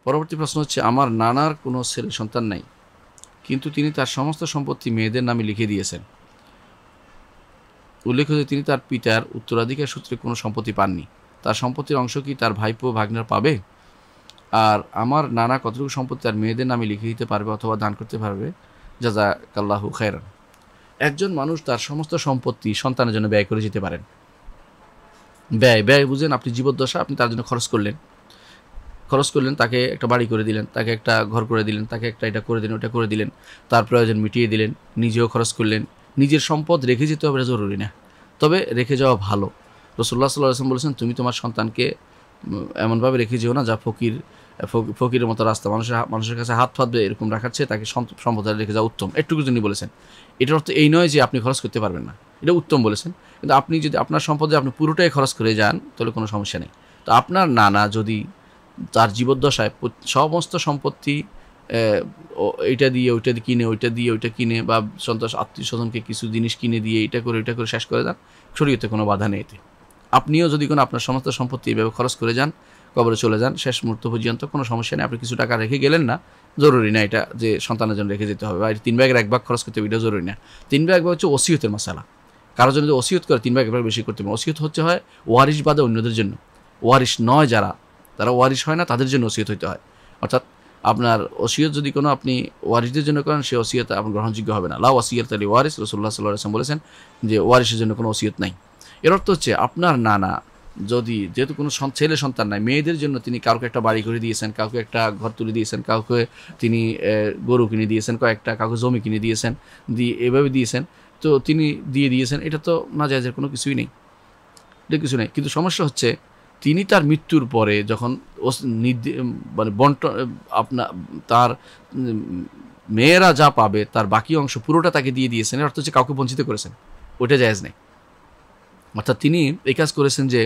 পরবর্তী প্রশ্ন হচ্ছে, আমার নানার কোনো ছেলে সন্তান নাই, কিন্তু তিনি তার সমস্ত সম্পত্তি মেয়েদের নামে লিখে দিয়েছেন। উল্লেখ্য যে তিনি তার পিতার উত্তরাধিকার সূত্রে কোনো সম্পত্তি পাননি। তার সম্পত্তির অংশ কি তার ভাইপো ভাগ্নার পাবে? আর আমার নানা কতটুকু সম্পত্তি তার মেয়েদের নামে লিখে দিতে পারবে অথবা দান করতে পারবে? জাযাকাল্লাহু খায়রান। একজন মানুষ তার সমস্ত সম্পত্তি সন্তানের জন্য ব্যয় করে যেতে পারেন। ব্যয় বুঝেন, আপনি জীবদ্দশা আপনি তার জন্য খরচ করলেন, তাকে একটা বাড়ি করে দিলেন, তাকে একটা ঘর করে দিলেন, তাকে একটা এটা করে দিলেন, ওটা করে দিলেন, তার প্রয়োজন মিটিয়ে দিলেন, নিজেও খরচ করলেন। নিজের সম্পদ রেখে যেতে হবে জরুরি না, তবে রেখে যাওয়া ভালো। রাসূলুল্লাহ সাল্লাল্লাহু আলাইহি ওয়াসাল্লাম বলেছেন, তুমি তোমার সন্তানকে এমনভাবে রেখে যেও না যা ফকিরের মতো রাস্তা, মানুষের কাছে হাত ফাঁদবে এরকম রাখার চেয়ে তাকে সম্পদ রেখে যাওয়া উত্তম। একটুকু তিনি বলেছেন। এটার অর্থ এই নয় যে আপনি খরচ করতে পারবেন না, এটা উত্তম বলেছেন। কিন্তু আপনি যদি আপনার সম্পদে আপনি পুরোটাই খরচ করে যান তাহলে কোনো সমস্যা নেই। তো আপনার নানা যদি তার জীবদ্দশায় সমস্ত সম্পত্তি এইটা দিয়ে ওইটা কিনে, ওইটা দিয়ে ওইটা কিনে, বা আত্মীয় স্বজনকে কিছু জিনিস কিনে দিয়ে এটা করে ওইটা করে শেষ করে যান, শরীয়তে কোনো বাধা নেই এতে। আপনিও যদি কোনো আপনার সমস্ত সম্পত্তি এইভাবে খরচ করে যান, কবরে চলে যান, শেষ মুহূর্ত পর্যন্ত কোনো সমস্যা নেই। আপনি কিছু টাকা রেখে গেলেন না, জরুরি না এটা যে সন্তানের জন্য রেখে যেতে হবে, বা 3 ভাগের 1 ভাগ খরচ করতে হবে, এটা জরুরি না। 3 ভাগ হচ্ছে ওসিয়তের মাসালা। কারোর জন্য যদি ওসিয়ত করে 3 ভাগ বেশি করতে হবে। ওসিয়ত হচ্ছে হয় ওয়ারিশ বাদে অন্যদের জন্য, ওয়ারিশ নয় তারা ওয়ারিশ হয় না তাদের জন্য ওসিয়ত হইতে হয়। অর্থাৎ আপনার ওসিয়ত যদি কোনো আপনি ওয়ারিশদের জন্য করেন, সে ওসিয়ত আপনার গ্রহণযোগ্য হবে না। লা ওয়াসিয়াত আলি ওয়ারিস, রাসূলুল্লাহ সাল্লাল্লাহু আলাইহি ওয়াসাল্লাম বলেছেন যে ওয়ারিশের জন্য কোনো ওসিয়ত নাই। এর অর্থ হচ্ছে আপনার নানা যেহেতু কোনো ছেলে সন্তান নাই, মেয়েদের জন্য তিনি কাউকে একটা বাড়ি করে দিয়েছেন, কাউকে একটা ঘর তুলে দিয়েছেন, কাউকে তিনি গরু কিনে দিয়েছেন, কাউকে জমি কিনে দিয়েছেন, এভাবে দিয়েছেন। তো তিনি দিয়েছেন, এটা তো নাজায়েজের কোনো কিছুই নেই, এটা কিছু নেই। কিন্তু সমস্যা হচ্ছে তিনি তার মৃত্যুর পরে যখন মানে আপনার তার মেয়েরা যা পাবে তার বাকি অংশ পুরোটা তাকে দিয়ে দিয়েছেন, এর অর্থ হচ্ছে কাউকে বঞ্চিত করেছেন, ওইটা জায়েজ নেই। অর্থাৎ তিনি এই কাজ করেছেন যে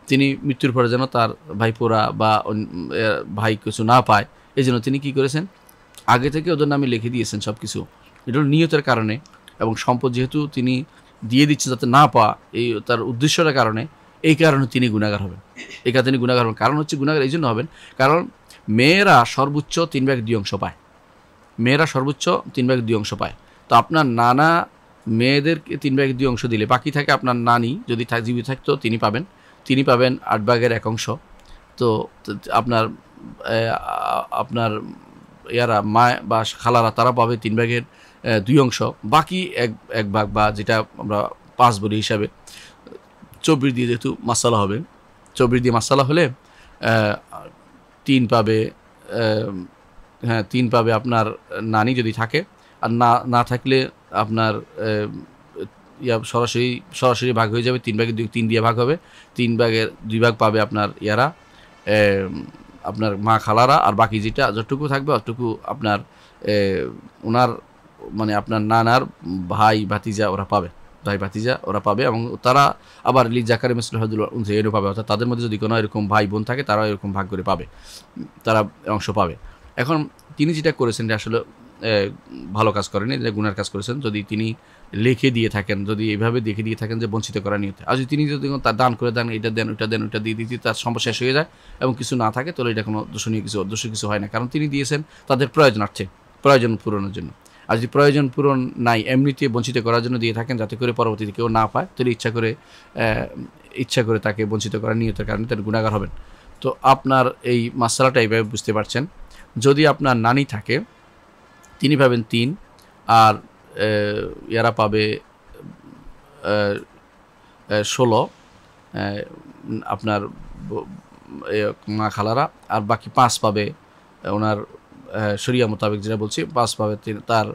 তিনি মৃত্যুর পরে যেন তার ভাইপোরা বা ভাই কিছু না পায়, এই জন্য তিনি কী করেছেন, আগে থেকে ওদের নামে লিখে দিয়েছেন সব কিছু। এটা নিয়তের কারণে, এবং সম্পদ যেহেতু তিনি দিয়ে দিচ্ছেন যাতে না পাওয়া, এই তার উদ্দেশ্যটার কারণে, এই কারণে তিনি গুনাহগার হবেন। এই কারণে তিনি গুনাহগার হবেন। কারণ হচ্ছে গুনাহগার এই জন্য হবেন কারণ মেয়েরা সর্বোচ্চ 3 ভাগ 2 অংশ পায়। মেয়েরা সর্বোচ্চ 3 ভাগ 2 অংশ পায়। তো আপনার নানা মেয়েদেরকে 3 ভাগ 2 অংশ দিলে বাকি থাকে আপনার নানি যদি জীবিত থাকতো তিনি পাবেন 8 ভাগের 1 অংশ। তো আপনার ইয়ারা মা বা খালারা তারা পাবে 3 ভাগের 2 অংশ। বাকি এক ভাগ, বা যেটা আমরা 5 বলি হিসাবে, 24 দিয়ে যেহেতু মাসালা হবে, 24 দিয়ে মাসালা হলে 3 পাবে। হ্যাঁ, 3 পাবে আপনার নানি যদি থাকে, আর না থাকলে আপনার সরাসরি ভাগ হয়ে যাবে। 3 ভাগের 3 দিয়ে ভাগ হবে, 3 ভাগের 2 ভাগ পাবে আপনার ইয়ারা, আপনার মা খালারা, আর বাকি যতটুকু থাকবে অতটুকু আপনার ওনার মানে আপনার নানার ভাই ভাতিজা ওরা পাবে, এবং তারা আবার জাকারিয়া মিসলু হাযিল উনসায়াইনও পাবে। অর্থাৎ তাদের মধ্যে যদি কোনো এরকম ভাই বোন থাকে তারাও এরকম ভাগ করে পাবে, তারা অংশ পাবে। এখন তিনি যেটা করেছেন যে আসলে ভালো কাজ করেনি, যে গুনার কাজ করেছেন। যদি তিনি লিখে দিয়ে থাকেন, যদি এইভাবে দেখে দিয়ে থাকেন যে বঞ্চিত করা নিয়তে, আর যদি তিনি তার দান করে দেন, এটা দেন ওইটা দিয়ে দিতে তার সম্পদ শেষ হয়ে যায় এবং কিছু না থাকে, তাহলে এটা কোনো দোষণীয় কিছু হয় না। কারণ তিনি দিয়েছেন তাদের প্রয়োজন পূরণের জন্য। আর যদি প্রয়োজন পূরণ নাই, এমনিতে বঞ্চিত করার জন্য দিয়ে থাকেন যাতে করে পরবর্তীতে কেউ না পায়, তাহলে ইচ্ছা করে তাকে বঞ্চিত করার নিয়তের কারণে তার গুনাহগার হবেন। তো আপনার এই মাসআলাটা এইভাবে বুঝতে পারছেন। যদি আপনার নানি থাকে তিনি পাবেন 3, আর ইয়ারা পাবে 16, আপনার মা খালারা, আর বাকি 5 পাবে ওনার শরিয়া মোতাবেক যেটা বলছি, 5 পাবে তার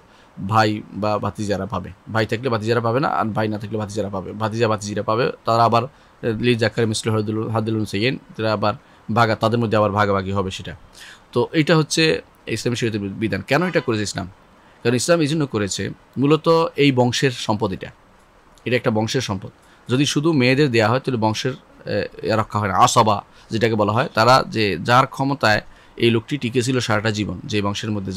ভাই বা ভাতিজারা পাবে। ভাই থাকলে ভাতিজারা পাবে না, আর ভাই না থাকলে ভাতিজারা পাবে, ভাতিজিরা পাবে। তারা আবার জাকারিয়া মিসলু হাযিল উনসায়াইন, তারা আবার তাদের মধ্যে আবার ভাগাভাগি হবে সেটা। তো এইটা হচ্ছে ইসলামী শরীয়তের বিধান। কেন এটা করেছে ইসলাম? কারণ ইসলাম এই জন্য করেছে, মূলত এই বংশের সম্পদ, এটা একটা বংশের সম্পদ। যদি শুধু মেয়েদের দেওয়া হয় তাহলে বংশের রক্ষা হয় না। আসবা যেটাকে বলা হয়, তারা যে যার ক্ষমতায় এই লোকটি টিকে ছিল সারাটা জীবন, যে বংশের মধ্যে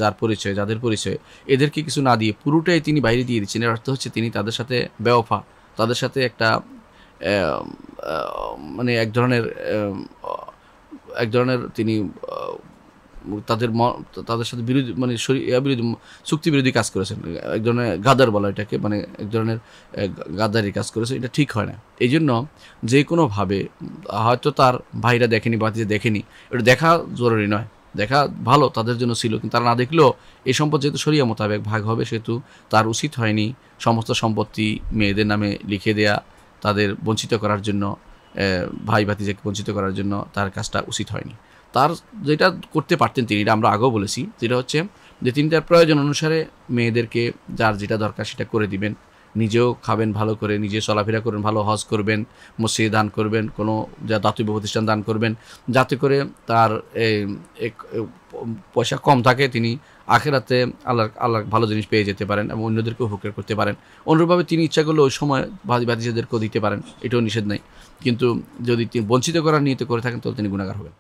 যাদের পরিচয়, এদেরকে কিছু না দিয়ে পুরোটাই তিনি বাইরে দিয়ে দিচ্ছেন। এর অর্থ হচ্ছে তিনি তাদের সাথে বেওফা, তাদের সাথে একটা মানে এক ধরনের তিনি তাদের তাদের সাথে বিরোধী মানে বিরোধী চুক্তি বিরোধী কাজ করেছেন, এক ধরনের গাদার বলা এটাকে, মানে এক ধরনের গাদ্দারি কাজ করেছে, এটা ঠিক হয় না। এই জন্য যে কোনোভাবে হয়তো তার ভাইরা দেখেনি বা দেখেনি, এটা দেখা জরুরি নয়, দেখা ভালো তাদের জন্য ছিল, কিন্তু তারা না দেখলেও এই সম্পদ যেহেতু শরিয়া মোতাবেক ভাগ হবে সেহেতু তার উচিত হয়নি সমস্ত সম্পত্তি মেয়েদের নামে লিখে দেয়া, তাদের বঞ্চিত করার জন্য, ভাই ভাতিজাকে বঞ্চিত করার জন্য তার কাজটা উচিত হয়নি। তার যেটা করতে পারতেন তিনি, এটা আমরা আগেও বলেছি, যেটা হচ্ছে যে তিনি তার প্রয়োজন অনুসারে মেয়েদেরকে যার যেটা দরকার সেটা করে দিবেন, নিজেও খাবেন ভালো করে, নিজে চলাফেরা করবেন, ভালো হজ করবেন, মসজিদে দান করবেন, কোনো যা দাতব্য প্রতিষ্ঠান দান করবেন, যাতে করে তার পয়সা কম থাকে, তিনি আখেরাতে আল্লাহ ভালো জিনিস পেয়ে যেতে পারেন এবং অন্যদেরকেও উপকার করতে পারেন। অনুরূপভাবে তিনি ইচ্ছা করলে ওই সময় ভাতিজাদেরকেও দিতে পারেন, এটাও নিষেধ নাই, কিন্তু যদি তিনি বঞ্চিত করার নিয়তে করে থাকেন তাহলে তিনি গুনাহগার হবেন।